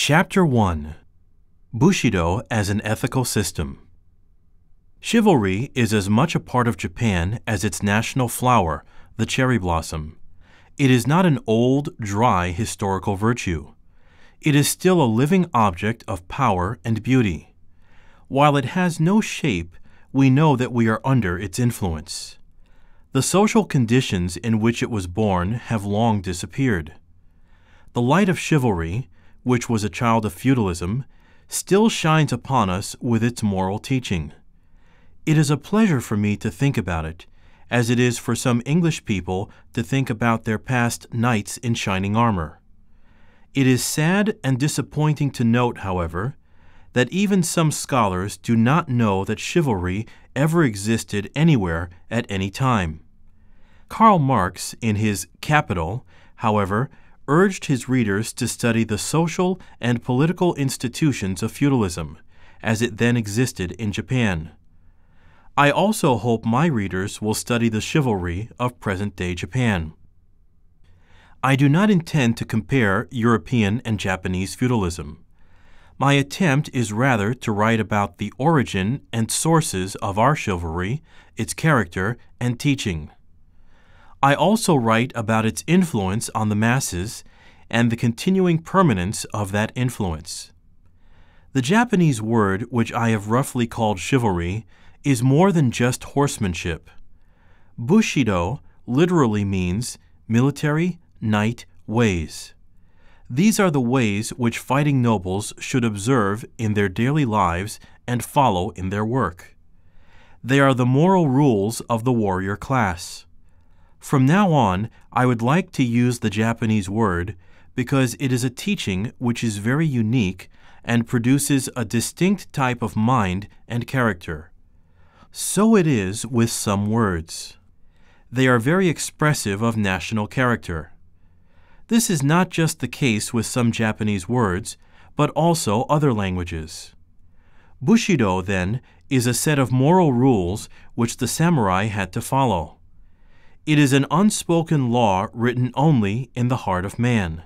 Chapter 1: Bushido as an Ethical System. Chivalry is as much a part of Japan as its national flower, the cherry blossom. It is not an old, dry historical virtue. It is still a living object of power and beauty. While it has no shape, we know that we are under its influence. The social conditions in which it was born have long disappeared. The light of chivalry, which was a child of feudalism, still shines upon us with its moral teaching. It is a pleasure for me to think about it, as it is for some English people to think about their past knights in shining armor. It is sad and disappointing to note, however, that even some scholars do not know that chivalry ever existed anywhere at any time. Karl Marx, in his Capital, however, urged his readers to study the social and political institutions of feudalism, as it then existed in Japan. I also hope my readers will study the chivalry of present-day Japan. I do not intend to compare European and Japanese feudalism. My attempt is rather to write about the origin and sources of our chivalry, its character and teaching. I also write about its influence on the masses and the continuing permanence of that influence. The Japanese word, which I have roughly called chivalry, is more than just horsemanship. Bushido literally means military, knight, ways. These are the ways which fighting nobles should observe in their daily lives and follow in their work. They are the moral rules of the warrior class. From now on, I would like to use the Japanese word because it is a teaching which is very unique and produces a distinct type of mind and character. So it is with some words. They are very expressive of national character. This is not just the case with some Japanese words, but also other languages. Bushido, then, is a set of moral rules which the samurai had to follow. It is an unspoken law written only in the heart of man.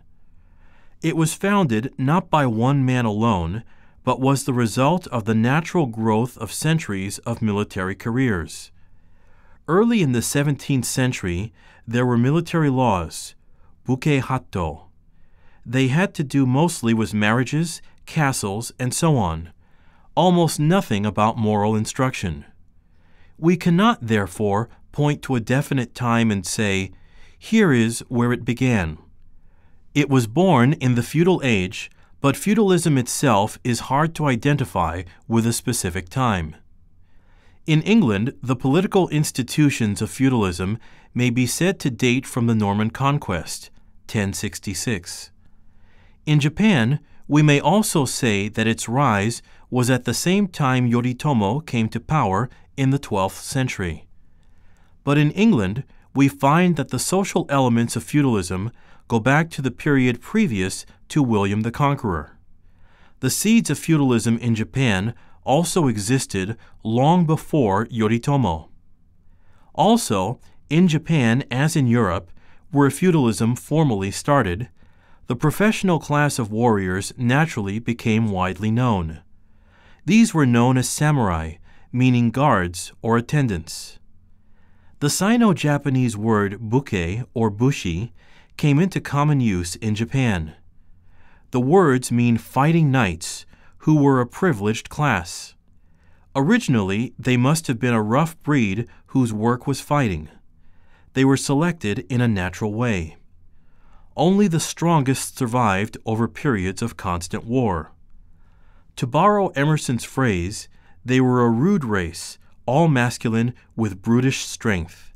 It was founded not by one man alone, but was the result of the natural growth of centuries of military careers. Early in the 17th century, there were military laws, buke-hatto. They had to do mostly with marriages, castles, and so on. Almost nothing about moral instruction. We cannot, therefore, point to a definite time and say, here is where it began. It was born in the feudal age, but feudalism itself is hard to identify with a specific time. In England, the political institutions of feudalism may be said to date from the Norman Conquest, 1066. In Japan, we may also say that its rise was at the same time Yoritomo came to power in the 12th century. But in England, we find that the social elements of feudalism go back to the period previous to William the Conqueror. The seeds of feudalism in Japan also existed long before Yoritomo. Also, in Japan as in Europe, where feudalism formally started, the professional class of warriors naturally became widely known. These were known as samurai, meaning guards or attendants. The Sino-Japanese word buke or bushi came into common use in Japan. The words mean fighting knights, who were a privileged class. Originally, they must have been a rough breed whose work was fighting. They were selected in a natural way. Only the strongest survived over periods of constant war. To borrow Emerson's phrase, they were a rude race, all masculine with brutish strength.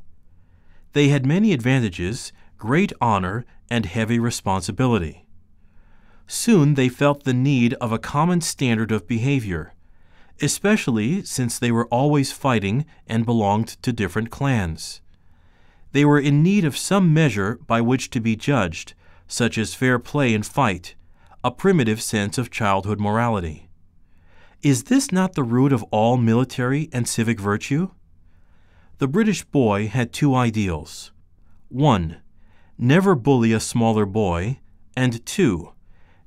They had many advantages, great honor, and heavy responsibility. Soon they felt the need of a common standard of behavior, especially since they were always fighting and belonged to different clans. They were in need of some measure by which to be judged, such as fair play in fight, a primitive sense of childhood morality. Is this not the root of all military and civic virtue? The British boy had two ideals. 1. Never bully a smaller boy, and 2.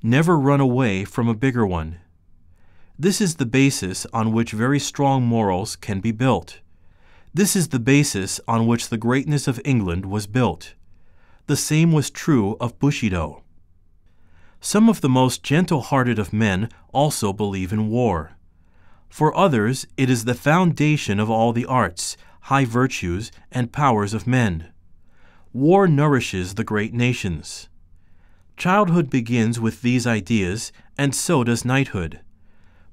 Never run away from a bigger one. This is the basis on which very strong morals can be built. This is the basis on which the greatness of England was built. The same was true of Bushido. Some of the most gentle-hearted of men also believe in war. For others, it is the foundation of all the arts, high virtues, and powers of men. War nourishes the great nations. Childhood begins with these ideas, and so does knighthood.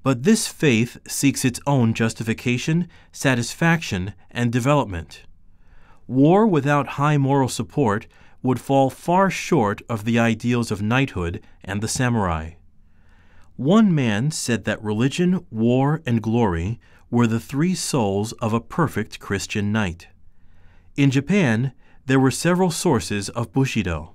But this faith seeks its own justification, satisfaction, and development. War without high moral support would fall far short of the ideals of knighthood and the samurai. One man said that religion, war, and glory were the three souls of a perfect Christian knight. In Japan, there were several sources of Bushido.